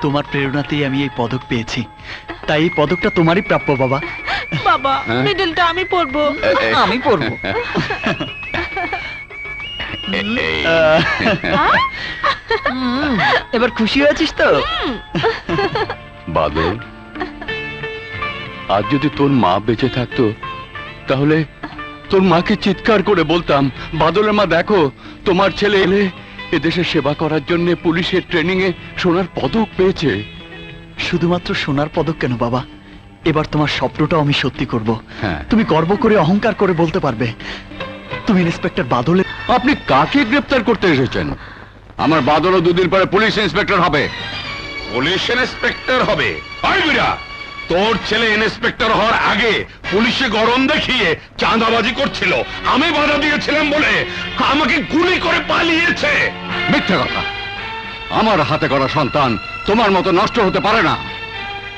তোমার প্রেরণাতেই আমি এই পদক পেয়েছি, তাই এই পদকটা তোমারই প্রাপ্য বাবা। বাবা মেডেলটা আমি পরবো। আমি পরবো। এবার খুশি হয়েছিস তো? বাদল, আজ যদি তোর মা বেঁচে থাকতো তাহলে তোর মাকে চিৎকার করে বলতাম, বাদলের মা দেখো তোমার ছেলে এলে এদেশে সেবা করার জন্য পুলিশের ট্রেনিং এ সোনার পদক পেয়েছে। শুধুমাত্র সোনার পদক কেন বাবা, এবার তোমার স্বপ্নটাও আমি সত্যি করব। হ্যাঁ। তুমি গর্ব করে অহংকার করে বলতে পারবে তুমি ইন্সপেক্টর বাদলের। আপনি কাকে গ্রেফতার করতে এসেছেন? আমার বাদলও দুদিন পরে পুলিশ ইন্সপেক্টর হবে। পুলিশ ইন্সপেক্টর হবে? তোর ছেলে ইন্সপেক্টর হওয়ার আগে পুলিশে গরম দেখিয়ে চাঁদাবাজি করছিল, আমি বাধা দিয়েছিলাম বলে আমাকে গুলি করে পালিয়েছে। মিথ্যে কথা। আমার হাতে করা সন্তান তোমার মতো নষ্ট হতে পারে না।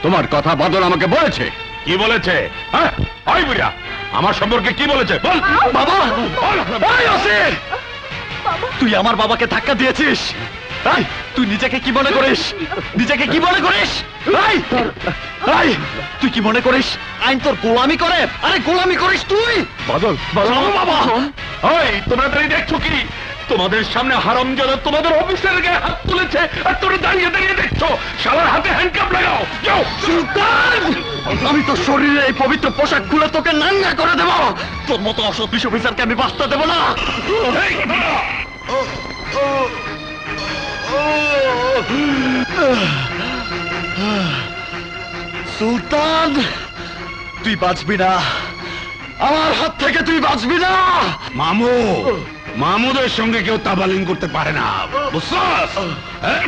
তোমার কথা বাদল আমাকে বলেছে। কি বলেছে? হ্যাঁ, ওই বুড়া আমার সম্পর্কে কি বলেছে বল। বাবা, বল। এই অসির! তুই আমার বাবাকে ধাক্কা দিয়েছিস। এই, তুই নিজেকে কি মনে করিস? নিজেকে কি মনে করিস? এই, এই, তুই কি মনে করিস আইন তোর গোলামি করে? আরে গোলামি করিস তুই। বাদল, বাদল বাবা। ওই তোমরা দাঁড়িয়ে দেখছো কি? তোমাদের সামনে হারামজাদা তোমাদের অফিসারের গায়ে হাত তুলেছে আর তোমরা দাঁড়িয়ে দাঁড়িয়ে দেখছো। শালার হাতে হ্যান্ডকাপ লাগাও। যাও। সুলতান, আমি তোর শরীরে এই পবিত্র পোশাক খুলে তোকে নাঙ্গা করে দেব। তোর মতো অসৎ পুলিশ অফিসারকে আমি বাঁচতে দেব না। এই, দাঁড়া। সুলতান, তুই বাঁচবি না, আমার হাত থেকে তুই বাঁচবি না। মামু, মামুদের সঙ্গে কেউ তাবালিং করতে পারে না, বুঝছস? হ্যাঁ?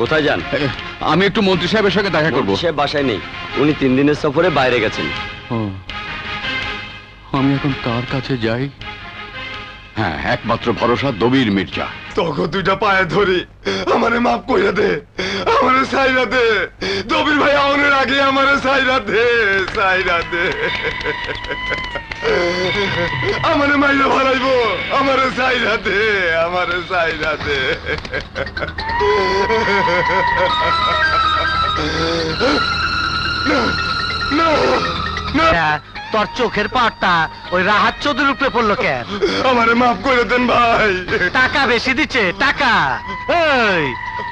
কোথায় যান? আমি একটু মন্ত্রী সাহেবের সঙ্গে দেখা করবো। সে বাসায় নেই, উনি 3 দিনের সফরে বাইরে গেছেন। ও, আমি এখন কার কাছে যাই? হ্যাঁ, একমাত্র ভরসা দবির মির্জা। তোকে দুইটা পায়ে ধরি, আমারে মাফ কইরা দে, আমারে সাইরা দে। দবির ভাই আউনের আগে আমারে সাইরা দে, সাইরা দে। আমারে মাইরা ভালাইবো, আমারে সাইরা দে, আমারে সাইরা দে। না, না, না। তোর চোখের পাটটা ওই রাহাত চৌধুরীর উপরে পড়লো কেন? আমারে মাফ করে দেন ভাই। টাকা বেশি দিচ্ছে টাকা। এই,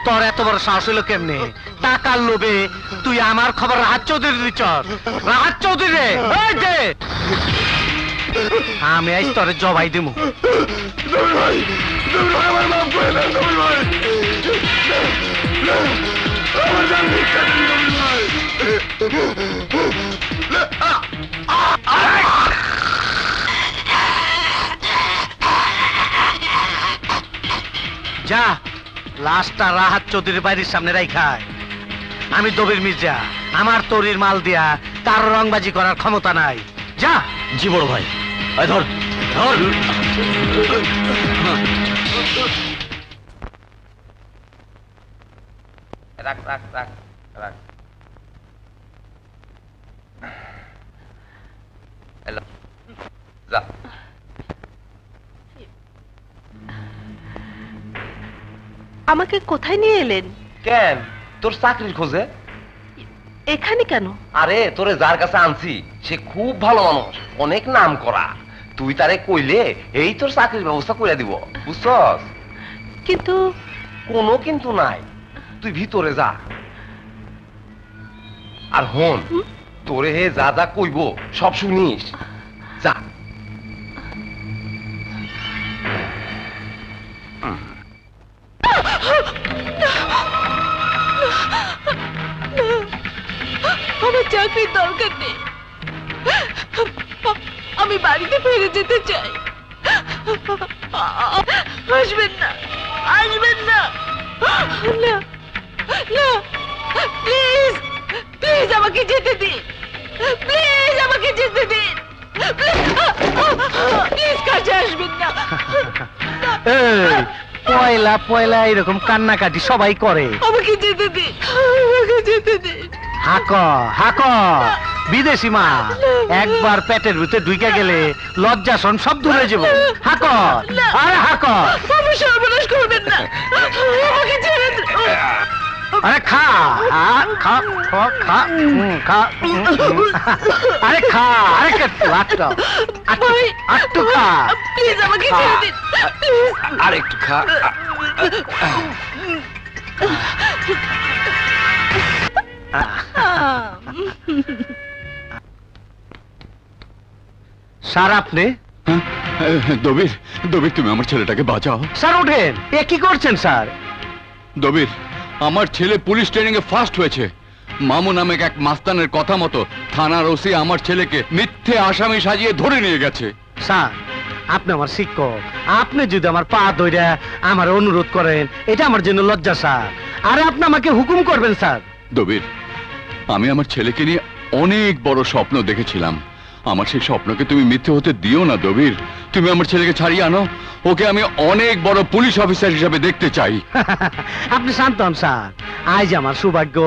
তোর এত বড় সাহস হলো কেমনে? টাকার লোভে তুই আমার খবর রাহাত চৌধুরী দিচ্ছ? রাহাত চৌধুরী রে, এই যে আমি আজ তোরে জবাই দিমু। দবির ভাই, দবির ভাই আমার মাফ করে দেন দবির ভাই। আমার জান ভিক্ষা দেন দবির ভাই। যা, লাশটা রাহাত চৌধুরীর বাড়ির সামনে রাইখায়। আমি দবির মির্জা, আমার তরির মাল দিয়া কারো রংবাজি করার ক্ষমতা নাই। যা। জি বড় ভাই। এই ধর, ধর। রাখ রাখ রাখ রাখ। হ্যালো, যা। আমাকে কোথায় নিয়ে এলেন? কেন, তোর চাকরির খোঁজে? এখানে কেন? আরে তোরে যার কাছে আনছি সে খুব ভালো মানুষ, অনেক নাম করা। তুই তারে কইলে এই তোর চাকরির ব্যবস্থা করে দিব, বুঝছস? কিন্তু কোনো কিন্তু নাই, তুই ভিতরে যা। আর হন, তোরে হে যা যা কইব সব শুনিস, যা। আমার চাকরির দরকার নেই, আমি বাড়িতে ফিরে যেতে চাই। আসবেন না, আসবেন না, না। না প্লিজ প্লিজ আমাকে যেতে দিন প্লিজ আমাকে যেতে দিন প্লিজ কাছে আসবেন না এই পয়লা পয়লা এরকম কান্নাকাটি সবাই করে। আমাকে যেতে দিন আমাকে যেতে দিন হাক হাক বিদেশি মা একবার পেটের ভিতরে ঢুকে গেলে লজ্জাসন সব দূরে যাব। হাক আরে হাক বাবা সর্বনাশ করবেন না আমাকে ছেড়ে দিন আরে খা খা খা খা খা আরে খা আরে একটু একটু খা প্লিজ আমাকে ছেড়ে দিন প্লিজ আর একটু খা স্যার আপনি হ্যাঁ? দবির দবির তুমি আমার ছেলেটাকে বাঁচাও। স্যার ওঠেন এ কি করছেন স্যার? দবির আমার ছেলে পুলিশ ট্রেনিং এ ফার্স্ট হয়েছে। মামু নামেক এক মাস্তানের কথা মতো থানার ওসি আমার ছেলেকে মিথ্যে আসামি সাজিয়ে ধরে নিয়ে গেছে। স্যার আপনি আমার শিক্ষক, আপনি যদি আমার পা ধইরা আমার অনুরোধ করেন এটা আমার জন্য লজ্জা স্যার। আরে আপনি আমাকে হুকুম করবেন স্যার। দবির আমি আমার ছেলেকে নিয়ে অনেক বড় স্বপ্ন দেখেছিলাম। আমার সেই স্বপ্নকে তুমি মিথ্যে হতে দিও না দবির। তুমি আমার ছেলেকে ছাড়িয়ে আনো, ওকে আমি অনেক বড় পুলিশ অফিসার হিসাবে দেখতে চাই। আপনি শান্ত হন স্যার। আজ আমার সৌভাগ্য,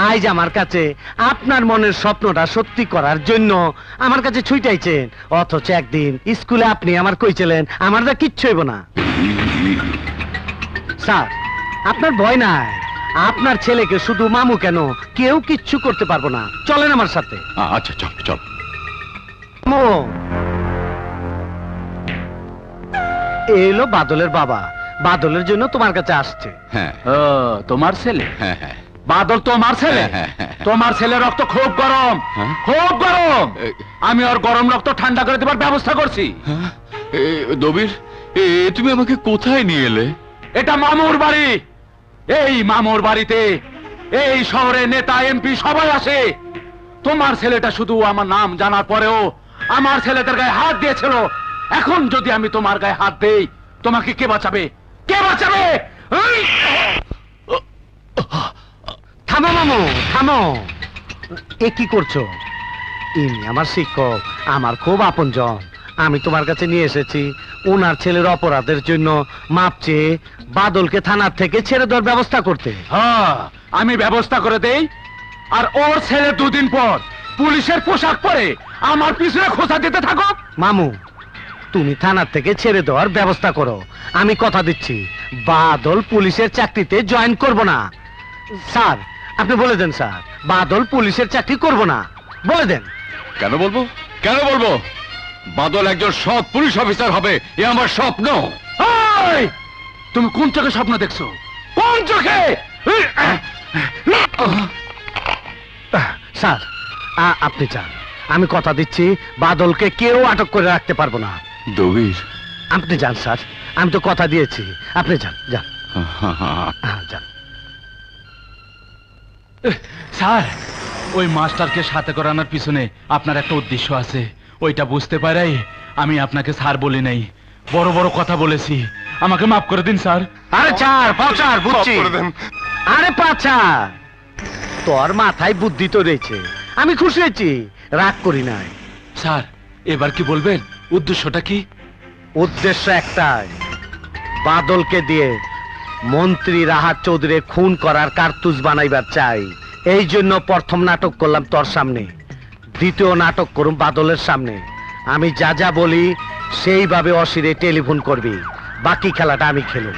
আজ আমার কাছে আপনার মনের স্বপ্নটা সত্যি করার জন্য আমার কাছে ছুটাইছেন, অথচ একদিন স্কুলে আপনি আমার কইছিলেন আমার যা কিচ্ছু হইব না। স্যার আপনার ভয় নাই, আপনার ছেলেকে শুধু মামু কেন কেউ কিচ্ছু করতে পারবো না। চলেন আমার সাথে। আচ্ছা চল চল। মামু এলো বাদলের বাবা, বাদলের জন্য তোমার কাছে আসছে। হ্যাঁ তোমার ছেলে? হ্যাঁ হ্যাঁ বাদল তোমার ছেলে? হ্যাঁ, হ্যাঁ, হ্যাঁ। তোমার ছেলে রক্ত খুব গরম, হ্যাঁ? খুব গরম। এ- আমি ওর গরম রক্ত ঠান্ডা করে দেবার ব্যবস্থা করছি। হ্যাঁ? দবির তুমি আমাকে কোথায় নিয়ে এলে? এটা মামুর বাড়ি। এই মামুর বাড়িতে এই শহরে নেতা এমপি সবাই আসে। তোমার ছেলেটা শুধু আমার নাম জানার পরেও আমার ছেলেদের গায়ে হাত দিয়েছিল। এখন যদি আমি তোমার গায়ে হাত দেই তোমাকে কে বাঁচাবে? কে বাঁচাবে? এই! থামো মামু থামো। এ কি করছো? ইনি আমার শিক্ষক, আমার খুব আপনজন। আমি তোমার কাছে নিয়ে এসেছি ওনার ছেলের অপরাধের জন্য মাপ চেয়ে বাদলকে থানার থেকে ছেড়ে দেওয়ার ব্যবস্থা করতে। হ্যাঁ আমি ব্যবস্থা করে দেই, আর ওর ছেলে দুদিন পর পুলিশের পোশাক পরে আমার পিছনে খোঁচা দিতে থাকো। মামু তুমি থানার থেকে ছেড়ে দেওয়ার ব্যবস্থা করো। আমি কথা দিচ্ছি বাদল পুলিশের চাকরিতে জয়েন করব না। স্যার আপনি বলে দেন স্যার, বাদল পুলিশের চাকরি করব না, বলে দেন। কেন বলবো, কেন বলবো? বাদল একজন সৎ পুলিশ অফিসার হবে, এ আমার স্বপ্ন। এই! তুমি কোন চোখে স্বপ্ন দেখছো? কোন চোখে? স্যার আপনি চান, আমি কথা দিচ্ছি বাদলকে কেউ আটক করে রাখতে পারবো না। দবির আপনি যান স্যার, আমি তো কথা দিয়েছি। আপনি যান যান যান। স্যার ওই মাস্টারকে সাথে করানোর পিছনে আপনার একটা উদ্দেশ্য আছে, ওইটা বুঝতে পারাই আমি আপনাকে স্যার বলি নাই, বড় বড় কথা বলেছি। আমাকে মাফ করে দিন স্যার। আরে চার পাচার বুঝছি। মাফ করে দেন। আরে পাচার তোর মাথায় বুদ্ধি তো রয়েছে, আমি খুশি হয়েছি, রাগ করি নাই। স্যার এবার কি বলবেন, উদ্দেশ্যটা কি? উদ্দেশ্য একটাই, বাদলকে দিয়ে মন্ত্রী রাহাত চৌধুরী খুন করার কার্তুজ বানাইবার চাই। এই জন্য প্রথম নাটক করলাম তোর সামনে, দ্বিতীয় নাটক করুম বাদলের সামনে। আমি যা যা বলি সেইভাবে অশিরে টেলিফোন করবি, বাকি খেলাটা আমি খেলুম।